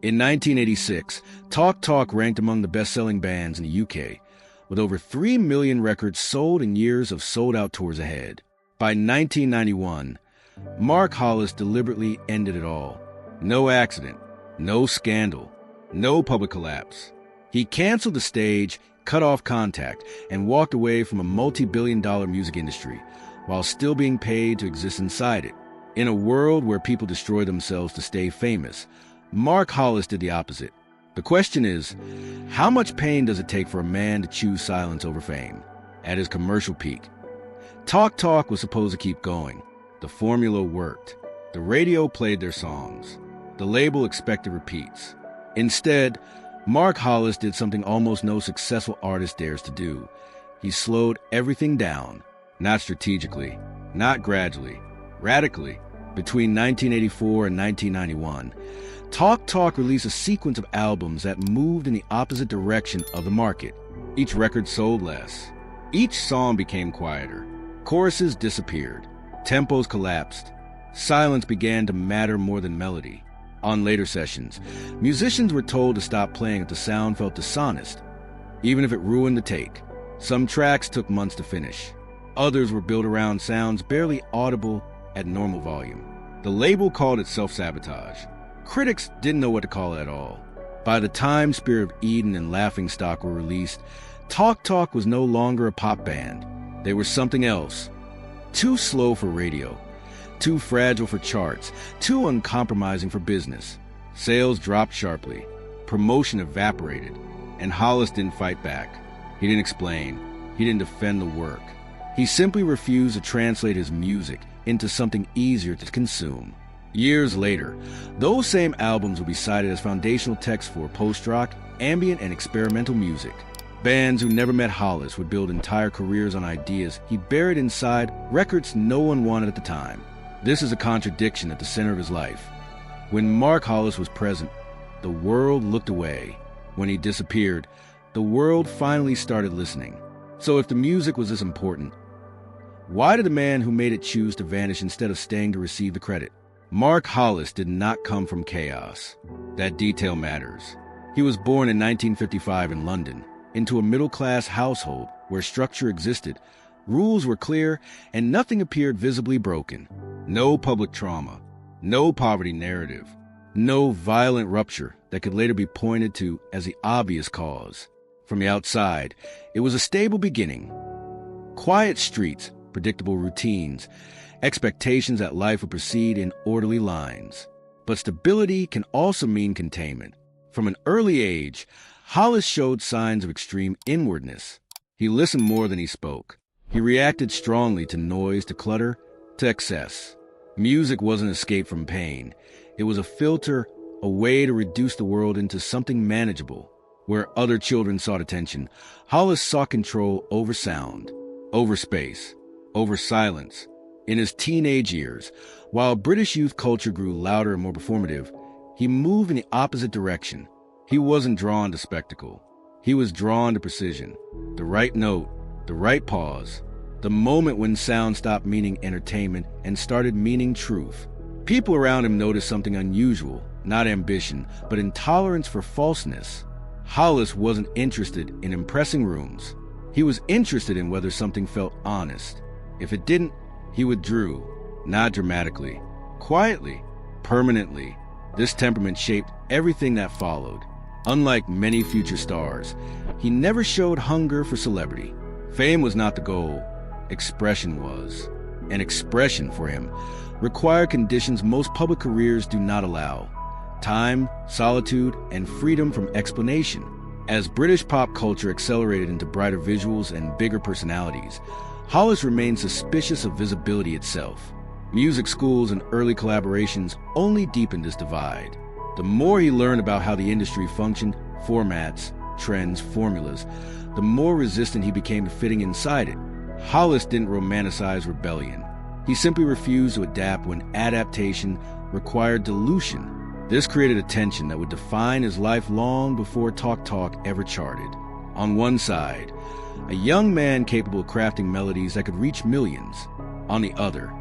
In 1986, Talk Talk ranked among the best-selling bands in the UK, with over 3 million records sold and years of sold-out tours ahead. By 1991, Mark Hollis deliberately ended it all. No accident, no scandal, no public collapse. He canceled the stage, cut off contact, and walked away from a multi-billion-dollar music industry, while still being paid to exist inside it. In a world where people destroy themselves to stay famous, Mark Hollis did the opposite. The question is, how much pain does it take for a man to choose silence over fame? At his commercial peak, Talk Talk was supposed to keep going. The formula worked. The radio played their songs. The label expected repeats. Instead, Mark Hollis did something almost no successful artist dares to do. He slowed everything down, not strategically, not gradually, radically. Between 1984 and 1991, Talk Talk released a sequence of albums that moved in the opposite direction of the market. Each record sold less. Each song became quieter. Choruses disappeared. Tempos collapsed. Silence began to matter more than melody. On later sessions, musicians were told to stop playing if the sound felt dishonest, even if it ruined the take. Some tracks took months to finish. Others were built around sounds barely audible at normal volume. The label called it self-sabotage. Critics didn't know what to call it at all. By the time Spirit of Eden and Laughingstock were released, Talk Talk was no longer a pop band. They were something else. Too slow for radio. Too fragile for charts. Too uncompromising for business. Sales dropped sharply. Promotion evaporated. And Hollis didn't fight back. He didn't explain. He didn't defend the work. He simply refused to translate his music into something easier to consume. Years later, those same albums will be cited as foundational texts for post-rock, ambient, and experimental music. Bands who never met Hollis would build entire careers on ideas he buried inside records no one wanted at the time. This is a contradiction at the center of his life. When Mark Hollis was present, the world looked away. When he disappeared, the world finally started listening. So if the music was this important, why did the man who made it choose to vanish instead of staying to receive the credit? Mark Hollis did not come from chaos. That detail matters. He was born in 1955 in London, into a middle-class household where structure existed, rules were clear, and nothing appeared visibly broken. No public trauma, no poverty narrative, no violent rupture that could later be pointed to as the obvious cause. From the outside, it was a stable beginning. Quiet streets, predictable routines, expectations that life would proceed in orderly lines. But stability can also mean containment. From an early age, Hollis showed signs of extreme inwardness. He listened more than he spoke. He reacted strongly to noise, to clutter, to excess. Music wasn't an escape from pain. It was a filter, a way to reduce the world into something manageable. Where other children sought attention, Hollis sought control over sound, over space, over silence. In his teenage years, while British youth culture grew louder and more performative, he moved in the opposite direction. He wasn't drawn to spectacle. He was drawn to precision. The right note, the right pause, the moment when sound stopped meaning entertainment and started meaning truth. People around him noticed something unusual, not ambition, but intolerance for falseness. Hollis wasn't interested in impressing rooms. He was interested in whether something felt honest. If it didn't, he withdrew, not dramatically, quietly, permanently. This temperament shaped everything that followed. Unlike many future stars, he never showed hunger for celebrity. Fame was not the goal, expression was. And expression, for him, required conditions most public careers do not allow: time, solitude, and freedom from explanation. As British pop culture accelerated into brighter visuals and bigger personalities, Hollis remained suspicious of visibility itself. Music schools and early collaborations only deepened this divide. The more he learned about how the industry functioned, formats, trends, formulas, the more resistant he became to fitting inside it. Hollis didn't romanticize rebellion. He simply refused to adapt when adaptation required dilution. This created a tension that would define his life long before Talk Talk ever charted. On one side, a young man capable of crafting melodies that could reach millions. On the other,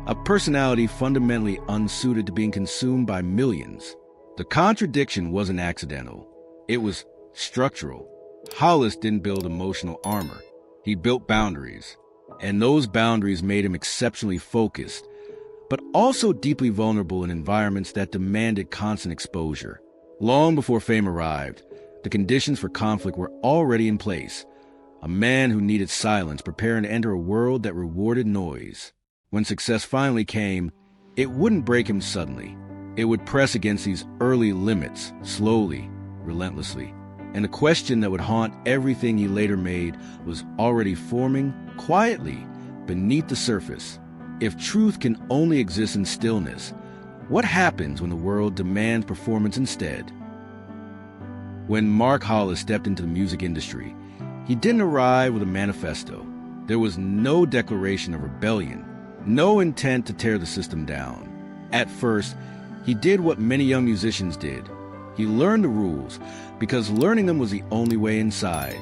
a personality fundamentally unsuited to being consumed by millions. The contradiction wasn't accidental. It was structural. Hollis didn't build emotional armor. He built boundaries. And those boundaries made him exceptionally focused, but also deeply vulnerable in environments that demanded constant exposure. Long before fame arrived, the conditions for conflict were already in place. A man who needed silence, preparing to enter a world that rewarded noise. When success finally came, it wouldn't break him suddenly. It would press against these early limits, slowly, relentlessly. And the question that would haunt everything he later made was already forming, quietly, beneath the surface. If truth can only exist in stillness, what happens when the world demands performance instead? When Mark Hollis stepped into the music industry, he didn't arrive with a manifesto. There was no declaration of rebellion, no intent to tear the system down. At first, he did what many young musicians did. He learned the rules, because learning them was the only way inside.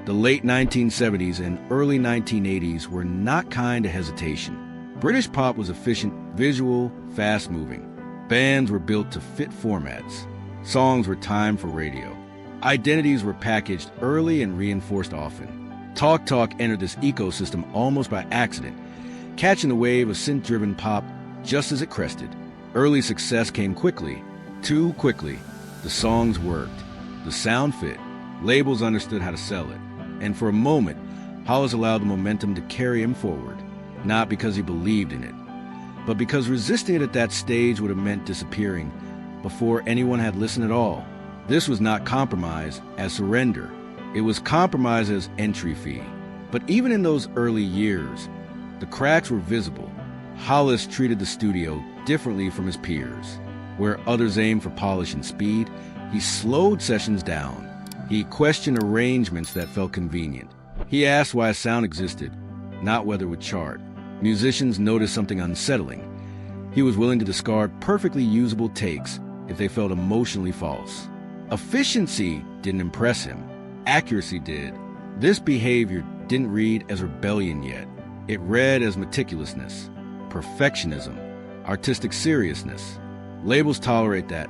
The late 1970s and early 1980s were not kind to hesitation. British pop was efficient, visual, fast-moving. Bands were built to fit formats. Songs were timed for radio. Identities were packaged early and reinforced often. Talk Talk entered this ecosystem almost by accident, catching the wave of synth-driven pop just as it crested. Early success came quickly, too quickly. The songs worked. The sound fit. Labels understood how to sell it. And for a moment, Hollis allowed the momentum to carry him forward, not because he believed in it, but because resisting it at that stage would have meant disappearing before anyone had listened at all. This was not compromise as surrender. It was compromise as entry fee. But even in those early years, the cracks were visible. Hollis treated the studio differently from his peers. Where others aimed for polish and speed, he slowed sessions down. He questioned arrangements that felt convenient. He asked why a sound existed, not whether it would chart. Musicians noticed something unsettling. He was willing to discard perfectly usable takes if they felt emotionally false. Efficiency didn't impress him. Accuracy did. This behavior didn't read as rebellion yet. It read as meticulousness, perfectionism, artistic seriousness. Labels tolerate that,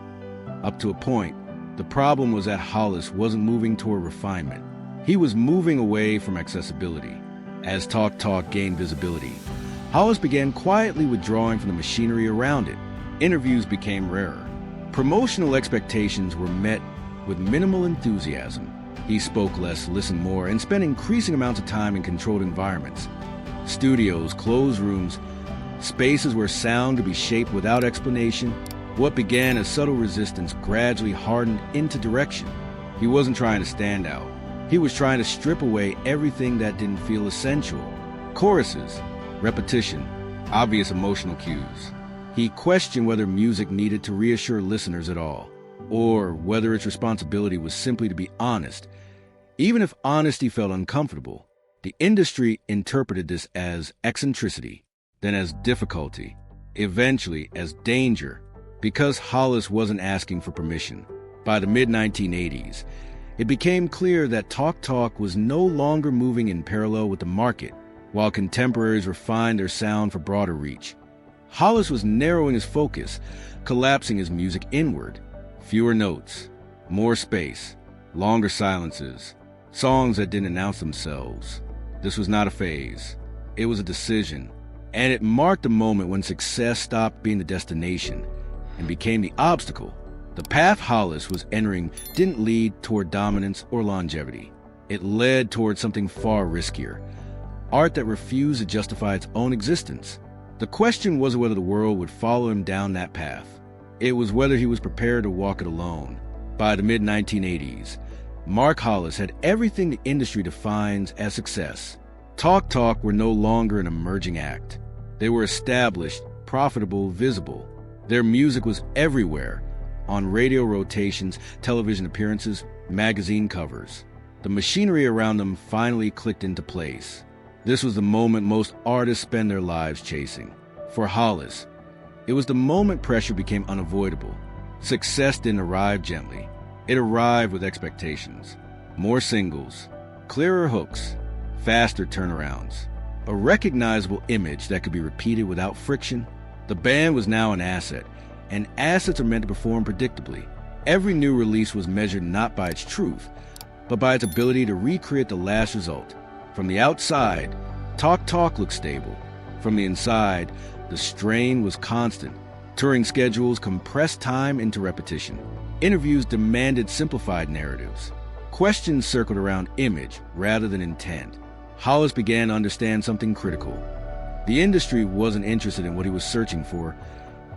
up to a point. The problem was that Hollis wasn't moving toward refinement. He was moving away from accessibility. As Talk Talk gained visibility, Hollis began quietly withdrawing from the machinery around it. Interviews became rarer. Promotional expectations were met with minimal enthusiasm. He spoke less, listened more, and spent increasing amounts of time in controlled environments. Studios, closed rooms, spaces where sound could be shaped without explanation. What began as subtle resistance gradually hardened into direction. He wasn't trying to stand out. He was trying to strip away everything that didn't feel essential. Choruses, repetition, obvious emotional cues. He questioned whether music needed to reassure listeners at all, or whether its responsibility was simply to be honest. Even if honesty felt uncomfortable, the industry interpreted this as eccentricity, then as difficulty, eventually as danger. Because Hollis wasn't asking for permission. By the mid-1980s, it became clear that Talk Talk was no longer moving in parallel with the market, while contemporaries refined their sound for broader reach. Hollis was narrowing his focus, collapsing his music inward. Fewer notes, more space, longer silences, songs that didn't announce themselves. This was not a phase. It was a decision, and it marked a moment when success stopped being the destination and became the obstacle. The path Hollis was entering didn't lead toward dominance or longevity. It led toward something far riskier, art that refused to justify its own existence. The question wasn't whether the world would follow him down that path. It was whether he was prepared to walk it alone. By the mid-1980s, Mark Hollis had everything the industry defines as success. Talk Talk were no longer an emerging act. They were established, profitable, visible. Their music was everywhere, on radio rotations, television appearances, magazine covers. The machinery around them finally clicked into place. This was the moment most artists spend their lives chasing. For Hollis, it was the moment pressure became unavoidable. Success didn't arrive gently. It arrived with expectations. More singles, clearer hooks, faster turnarounds. A recognizable image that could be repeated without friction. The band was now an asset, and assets are meant to perform predictably. Every new release was measured not by its truth, but by its ability to recreate the last result. From the outside, Talk Talk looked stable. From the inside, the strain was constant. Touring schedules compressed time into repetition. Interviews demanded simplified narratives. Questions circled around image rather than intent. Hollis began to understand something critical. The industry wasn't interested in what he was searching for.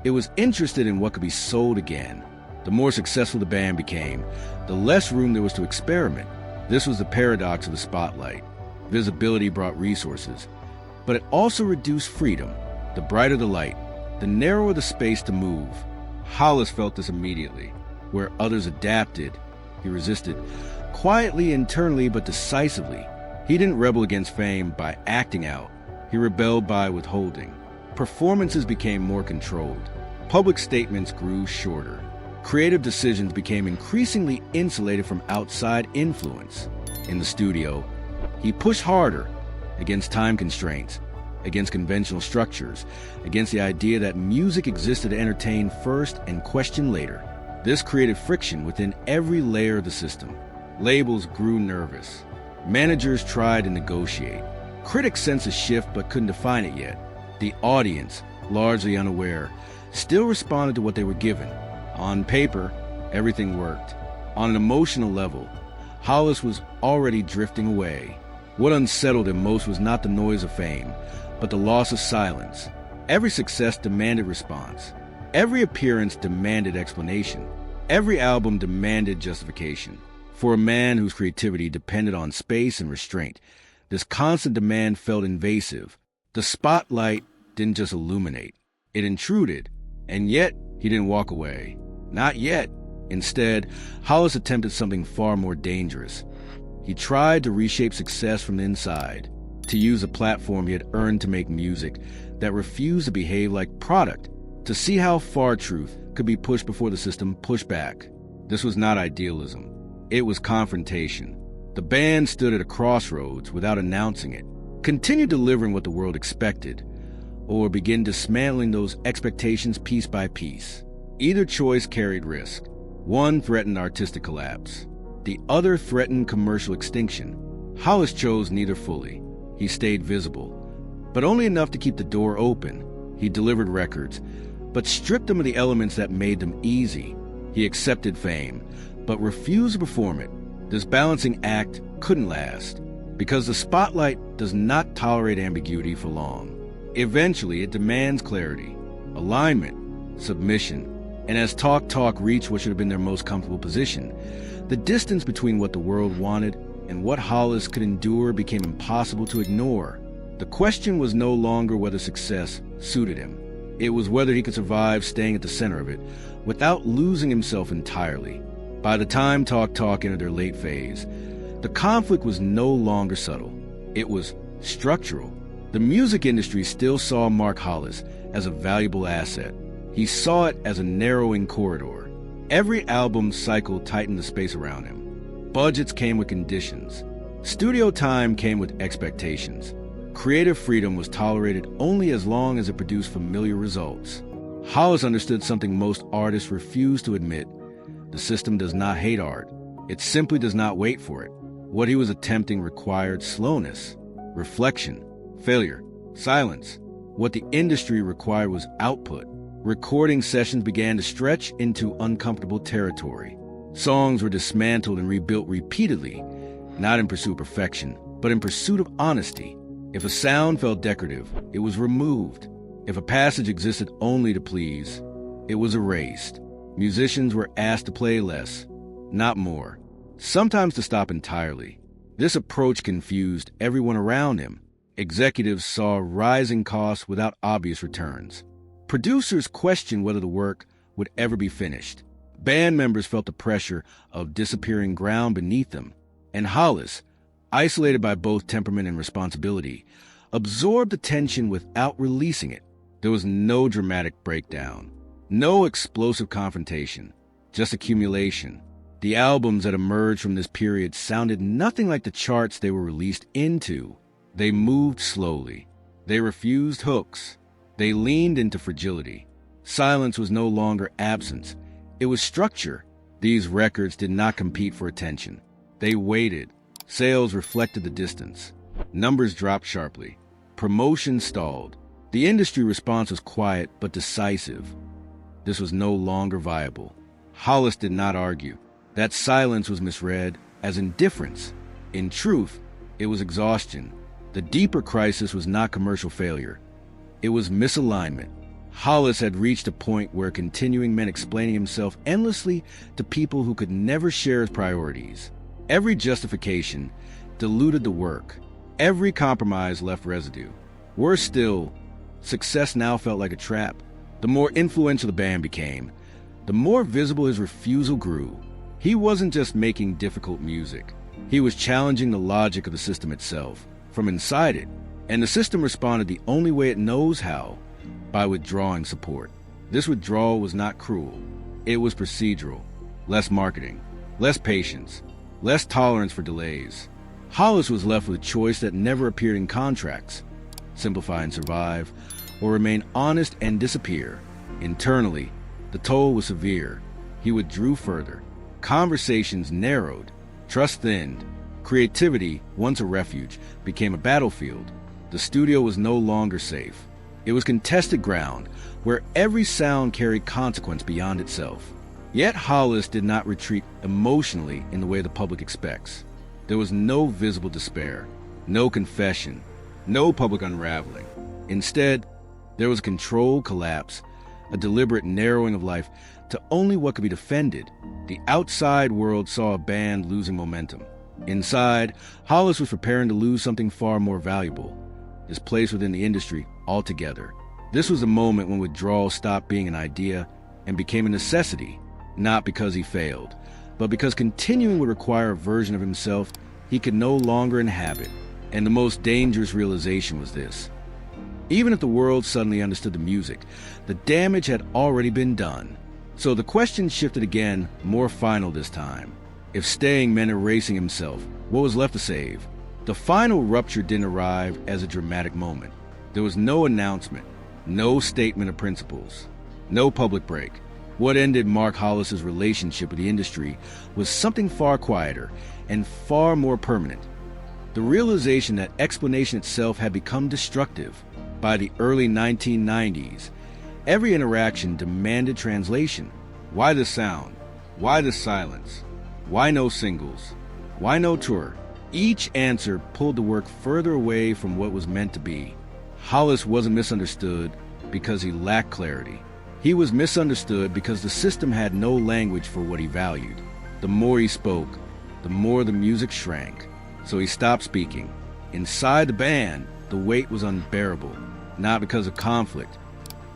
It was interested in what could be sold again. The more successful the band became, the less room there was to experiment. This was the paradox of the spotlight. Visibility brought resources, but it also reduced freedom. The brighter the light, the narrower the space to move. Hollis felt this immediately. Where others adapted, he resisted. Quietly, internally, but decisively. He didn't rebel against fame by acting out. He rebelled by withholding. Performances became more controlled. Public statements grew shorter. Creative decisions became increasingly insulated from outside influence. In the studio, he pushed harder against time constraints, against conventional structures, against the idea that music existed to entertain first and question later. This created friction within every layer of the system. Labels grew nervous. Managers tried to negotiate. Critics sensed a shift but couldn't define it yet. The audience, largely unaware, still responded to what they were given. On paper, everything worked. On an emotional level, Hollis was already drifting away. What unsettled him most was not the noise of fame, but the loss of silence. Every success demanded response. Every appearance demanded explanation. Every album demanded justification. For a man whose creativity depended on space and restraint, this constant demand felt invasive. The spotlight didn't just illuminate, it intruded. And yet, he didn't walk away. Not yet. Instead, Hollis attempted something far more dangerous. He tried to reshape success from the inside, to use a platform he had earned to make music that refused to behave like product, to see how far truth could be pushed before the system pushed back. This was not idealism. It was confrontation. The band stood at a crossroads without announcing it. Continue delivering what the world expected, or begin dismantling those expectations piece by piece. Either choice carried risk. One threatened artistic collapse. The other threatened commercial extinction. Hollis chose neither fully. He stayed visible, but only enough to keep the door open. He delivered records, but stripped them of the elements that made them easy. He accepted fame, but refused to perform it. This balancing act couldn't last, because the spotlight does not tolerate ambiguity for long. Eventually, it demands clarity, alignment, submission. And as Talk Talk reached what should have been their most comfortable position, the distance between what the world wanted and what Hollis could endure became impossible to ignore. The question was no longer whether success suited him. It was whether he could survive staying at the center of it without losing himself entirely. By the time Talk Talk entered their late phase, the conflict was no longer subtle. It was structural. The music industry still saw Mark Hollis as a valuable asset. He saw it as a narrowing corridor. Every album cycle tightened the space around him. Budgets came with conditions. Studio time came with expectations. Creative freedom was tolerated only as long as it produced familiar results. Hollis understood something most artists refuse to admit. The system does not hate art. It simply does not wait for it. What he was attempting required slowness, reflection, failure, silence. What the industry required was output. Recording sessions began to stretch into uncomfortable territory. Songs were dismantled and rebuilt repeatedly, not in pursuit of perfection, but in pursuit of honesty. If a sound felt decorative, it was removed. If a passage existed only to please, it was erased. Musicians were asked to play less, not more, sometimes to stop entirely. This approach confused everyone around him. Executives saw rising costs without obvious returns. Producers questioned whether the work would ever be finished. Band members felt the pressure of disappearing ground beneath them. And Hollis, isolated by both temperament and responsibility, absorbed the tension without releasing it. There was no dramatic breakdown, no explosive confrontation, just accumulation. The albums that emerged from this period sounded nothing like the charts they were released into. They moved slowly. They refused hooks. They leaned into fragility. Silence was no longer absence. It was structure. These records did not compete for attention. They waited. Sales reflected the distance. Numbers dropped sharply. Promotion stalled. The industry response was quiet but decisive. This was no longer viable. Hollis did not argue. That silence was misread as indifference. In truth, it was exhaustion. The deeper crisis was not commercial failure. It was misalignment. Hollis had reached a point where continuing meant explaining himself endlessly to people who could never share his priorities. Every justification diluted the work. Every compromise left residue. Worse still, success now felt like a trap. The more influential the band became, the more visible his refusal grew. He wasn't just making difficult music. He was challenging the logic of the system itself, from inside it. And the system responded the only way it knows how, by withdrawing support. This withdrawal was not cruel. It was procedural. Less marketing, less patience, less tolerance for delays. Hollis was left with a choice that never appeared in contracts: simplify and survive, or remain honest and disappear. Internally, the toll was severe. He withdrew further. Conversations narrowed. Trust thinned. Creativity, once a refuge, became a battlefield. The studio was no longer safe. It was contested ground, where every sound carried consequence beyond itself. Yet Hollis did not retreat emotionally in the way the public expects. There was no visible despair, no confession, no public unraveling. Instead, there was a controlled collapse, a deliberate narrowing of life to only what could be defended. The outside world saw a band losing momentum. Inside, Hollis was preparing to lose something far more valuable: his place within the industry altogether. This was a moment when withdrawal stopped being an idea and became a necessity, not because he failed, but because continuing would require a version of himself he could no longer inhabit. And the most dangerous realization was this: even if the world suddenly understood the music, the damage had already been done. So the question shifted again, more final this time. If staying meant erasing himself, what was left to save? The final rupture didn't arrive as a dramatic moment. There was no announcement, no statement of principles, no public break. What ended Mark Hollis's relationship with the industry was something far quieter and far more permanent: the realization that explanation itself had become destructive. By the early 1990s, every interaction demanded translation. Why the sound? Why the silence? Why no singles? Why no tour? Each answer pulled the work further away from what was meant to be. Hollis wasn't misunderstood because he lacked clarity. He was misunderstood because the system had no language for what he valued. The more he spoke, the more the music shrank. So he stopped speaking. Inside the band, the weight was unbearable, not because of conflict,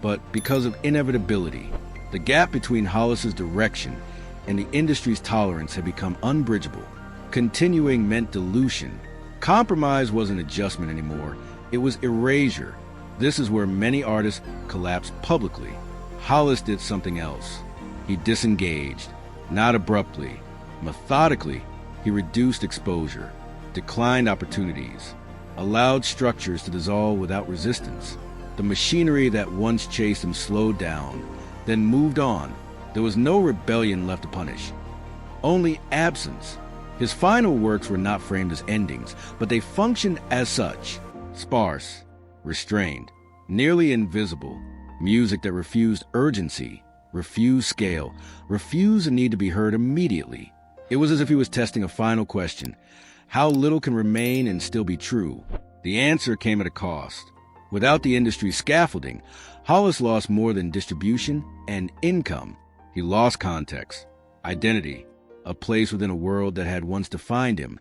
but because of inevitability. The gap between Hollis's direction and the industry's tolerance had become unbridgeable. Continuing meant dilution. Compromise wasn't adjustment anymore. It was erasure. This is where many artists collapsed publicly. Hollis did something else. He disengaged, not abruptly. Methodically, he reduced exposure, declined opportunities, allowed structures to dissolve without resistance. The machinery that once chased him slowed down, then moved on. There was no rebellion left to punish, only absence. His final works were not framed as endings, but they functioned as such: sparse, restrained, nearly invisible. Music that refused urgency, refused scale, refused a need to be heard immediately. It was as if he was testing a final question: how little can remain and still be true? The answer came at a cost. Without the industry's scaffolding, Hollis lost more than distribution and income. He lost context, identity, a place within a world that had once defined him,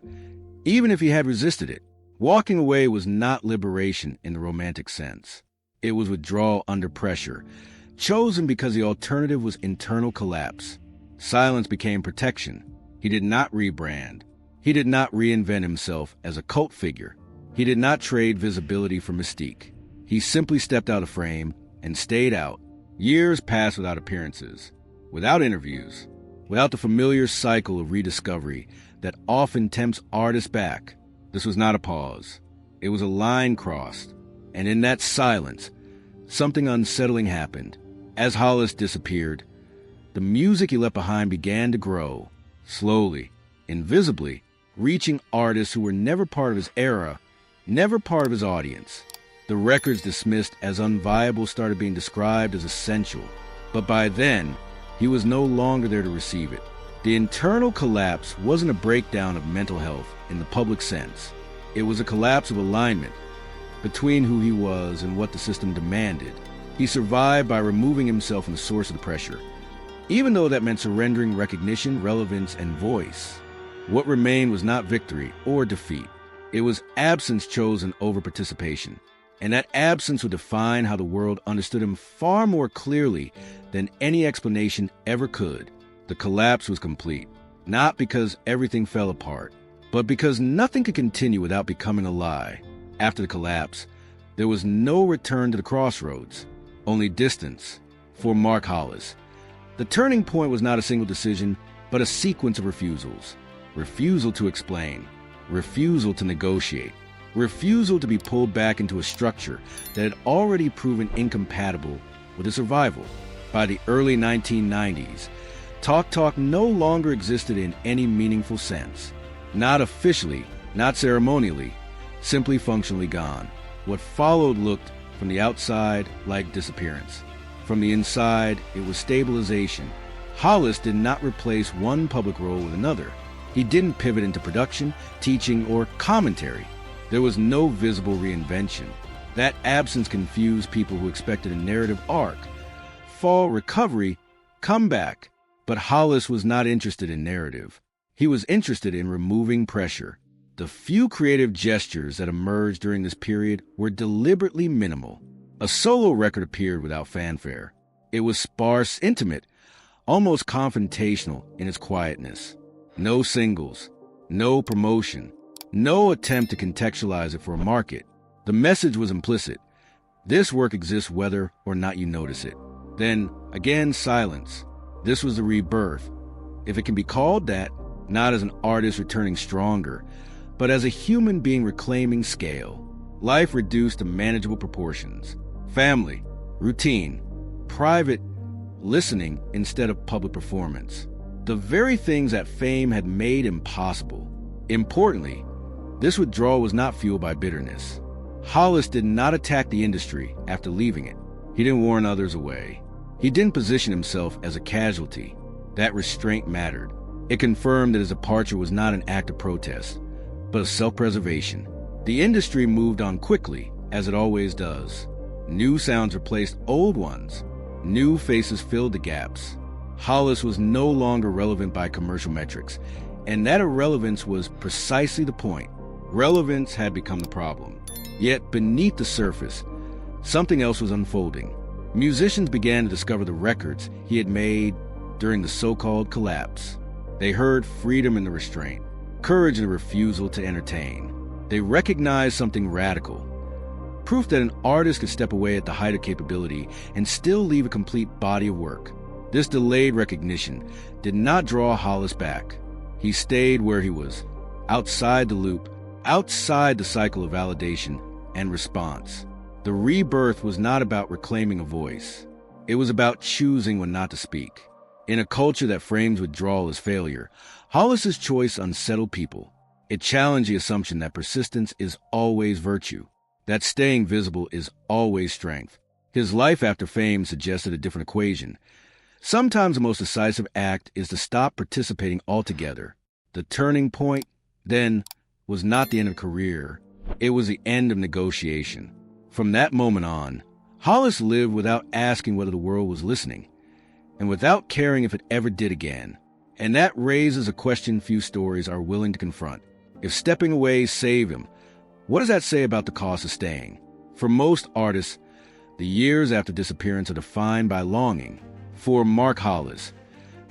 even if he had resisted it. Walking away was not liberation in the romantic sense. It was withdrawal under pressure, chosen because the alternative was internal collapse. Silence became protection. He did not rebrand. He did not reinvent himself as a cult figure. He did not trade visibility for mystique. He simply stepped out of frame and stayed out. Years passed without appearances, without interviews, without the familiar cycle of rediscovery that often tempts artists back. This was not a pause. It was a line crossed. And in that silence, something unsettling happened. As Hollis disappeared, the music he left behind began to grow, slowly, invisibly, reaching artists who were never part of his era, never part of his audience. The records dismissed as unviable started being described as essential, but by then, he was no longer there to receive it. The internal collapse wasn't a breakdown of mental health in the public sense. It was a collapse of alignment between who he was and what the system demanded. He survived by removing himself from the source of the pressure, even though that meant surrendering recognition, relevance, and voice. What remained was not victory or defeat. It was absence chosen over participation. And that absence would define how the world understood him far more clearly than any explanation ever could. The collapse was complete, not because everything fell apart, but because nothing could continue without becoming a lie. After the collapse, there was no return to the crossroads, only distance. For Mark Hollis, the turning point was not a single decision, but a sequence of refusals. Refusal to explain, refusal to negotiate, refusal to be pulled back into a structure that had already proven incompatible with his survival. By the early 1990s, Talk no longer existed in any meaningful sense. Not officially, not ceremonially, simply functionally gone. What followed looked, from the outside, like disappearance. From the inside, it was stabilization. Hollis did not replace one public role with another. He didn't pivot into production, teaching, or commentary. There was no visible reinvention. That absence confused people who expected a narrative arc. Fall, recovery, comeback. But Hollis was not interested in narrative. He was interested in removing pressure. The few creative gestures that emerged during this period were deliberately minimal. A solo record appeared without fanfare. It was sparse, intimate, almost confrontational in its quietness. No singles, no promotion, no attempt to contextualize it for a market. The message was implicit. This work exists whether or not you notice it. Then, again, silence. This was the rebirth, if it can be called that, not as an artist returning stronger, but as a human being reclaiming scale. Life reduced to manageable proportions. Family, routine, private listening instead of public performance. The very things that fame had made impossible. Importantly, this withdrawal was not fueled by bitterness. Hollis did not attack the industry after leaving it. He didn't warn others away. He didn't position himself as a casualty. That restraint mattered. It confirmed that his departure was not an act of protest, but of self-preservation. The industry moved on quickly, as it always does. New sounds replaced old ones. New faces filled the gaps. Hollis was no longer relevant by commercial metrics, and that irrelevance was precisely the point. Relevance had become the problem. Yet beneath the surface, something else was unfolding. Musicians began to discover the records he had made during the so-called collapse. They heard freedom in the restraint, courage in the refusal to entertain. They recognized something radical, proof that an artist could step away at the height of capability and still leave a complete body of work. This delayed recognition did not draw Hollis back. He stayed where he was, outside the loop, outside the cycle of validation and response. The rebirth was not about reclaiming a voice. It was about choosing when not to speak. In a culture that frames withdrawal as failure, Hollis's choice unsettled people. It challenged the assumption that persistence is always virtue, that staying visible is always strength. His life after fame suggested a different equation. Sometimes the most decisive act is to stop participating altogether. The turning point, then, was not the end of a career. It was the end of negotiation. From that moment on, Hollis lived without asking whether the world was listening, and without caring if it ever did again. And that raises a question few stories are willing to confront. If stepping away saved him, what does that say about the cost of staying? For most artists, the years after disappearance are defined by longing. For Mark Hollis,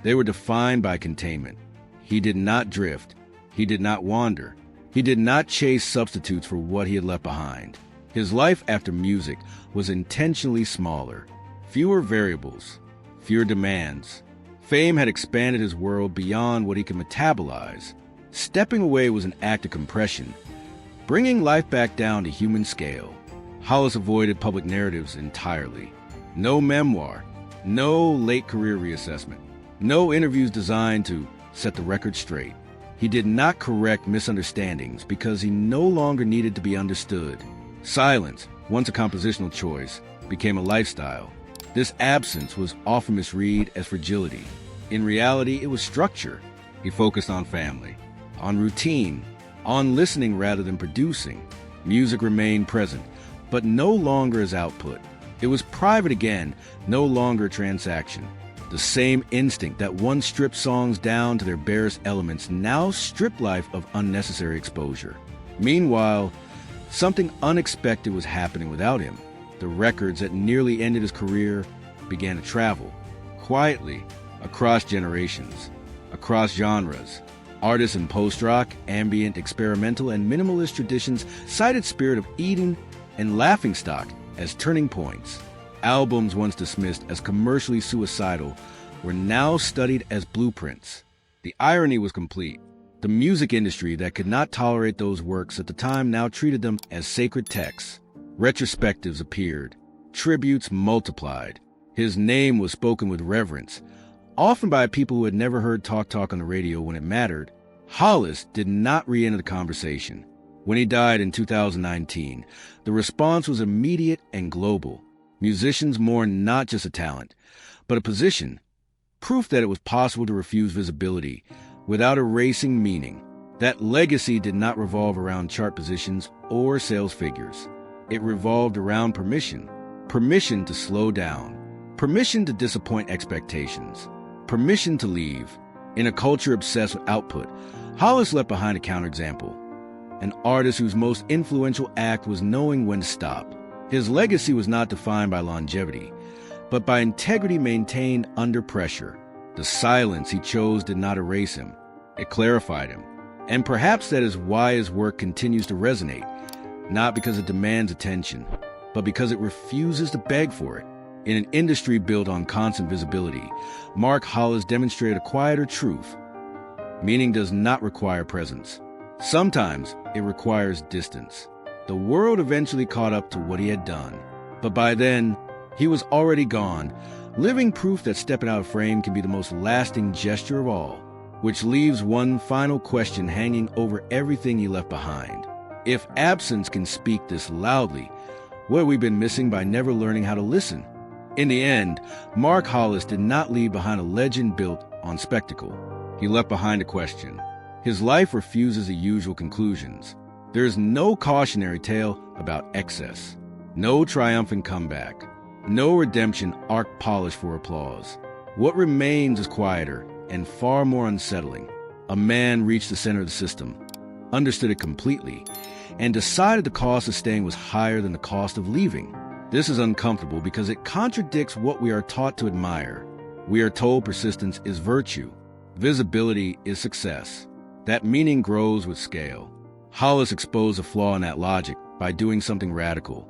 they were defined by containment. He did not drift. He did not wander. He did not chase substitutes for what he had left behind. His life after music was intentionally smaller, fewer variables, fewer demands. Fame had expanded his world beyond what he could metabolize. Stepping away was an act of compression, bringing life back down to human scale. Hollis avoided public narratives entirely. No memoir, no late career reassessment. No interviews designed to set the record straight. He did not correct misunderstandings because he no longer needed to be understood. Silence, once a compositional choice, became a lifestyle. This absence was often misread as fragility. In reality, it was structure. He focused on family, on routine, on listening rather than producing. Music remained present, but no longer as output. It was private again, no longer a transaction. The same instinct that once stripped songs down to their barest elements now stripped life of unnecessary exposure. Meanwhile, something unexpected was happening without him. The records that nearly ended his career began to travel, quietly, across generations, across genres. Artists in post-rock, ambient, experimental, and minimalist traditions cited Spirit of Eden and Laughingstock as turning points. Albums once dismissed as commercially suicidal were now studied as blueprints. The irony was complete. The music industry that could not tolerate those works at the time now treated them as sacred texts. Retrospectives appeared. Tributes multiplied. His name was spoken with reverence, often by people who had never heard Talk Talk on the radio when it mattered. Hollis did not re-enter the conversation. When he died in 2019, the response was immediate and global. Musicians mourned not just a talent, but a position, proof that it was possible to refuse visibility without erasing meaning. That legacy did not revolve around chart positions or sales figures. It revolved around permission. Permission to slow down. Permission to disappoint expectations. Permission to leave. In a culture obsessed with output, Hollis left behind a counterexample. An artist whose most influential act was knowing when to stop. His legacy was not defined by longevity, but by integrity maintained under pressure. The silence he chose did not erase him. It clarified him. And perhaps that is why his work continues to resonate, not because it demands attention, but because it refuses to beg for it. In an industry built on constant visibility, Mark Hollis demonstrated a quieter truth. Meaning does not require presence. Sometimes it requires distance. The world eventually caught up to what he had done. But by then, he was already gone, living proof that stepping out of frame can be the most lasting gesture of all, which leaves one final question hanging over everything he left behind. If absence can speak this loudly, what have we been missing by never learning how to listen? In the end, Mark Hollis did not leave behind a legend built on spectacle. He left behind a question. His life refuses the usual conclusions. There is no cautionary tale about excess, no triumphant comeback, no redemption arc polished for applause. What remains is quieter and far more unsettling. A man reached the center of the system, understood it completely, and decided the cost of staying was higher than the cost of leaving. This is uncomfortable because it contradicts what we are taught to admire. We are told persistence is virtue, visibility is success, that meaning grows with scale. Hollis exposed a flaw in that logic by doing something radical.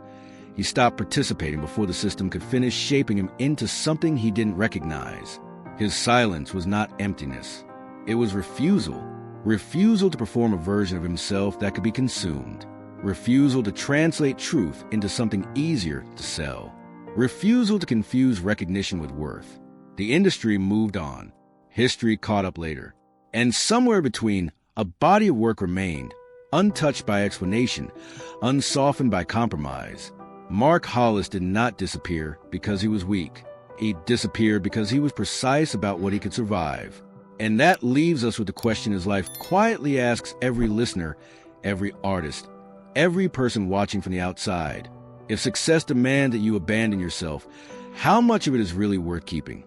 He stopped participating before the system could finish shaping him into something he didn't recognize. His silence was not emptiness. It was refusal. Refusal to perform a version of himself that could be consumed. Refusal to translate truth into something easier to sell. Refusal to confuse recognition with worth. The industry moved on. History caught up later. And somewhere between, a body of work remained, untouched by explanation, unsoftened by compromise. Mark Hollis did not disappear because he was weak. He disappeared because he was precise about what he could survive. And that leaves us with the question his life quietly asks every listener, every artist, every person watching from the outside. If success demands that you abandon yourself, how much of it is really worth keeping?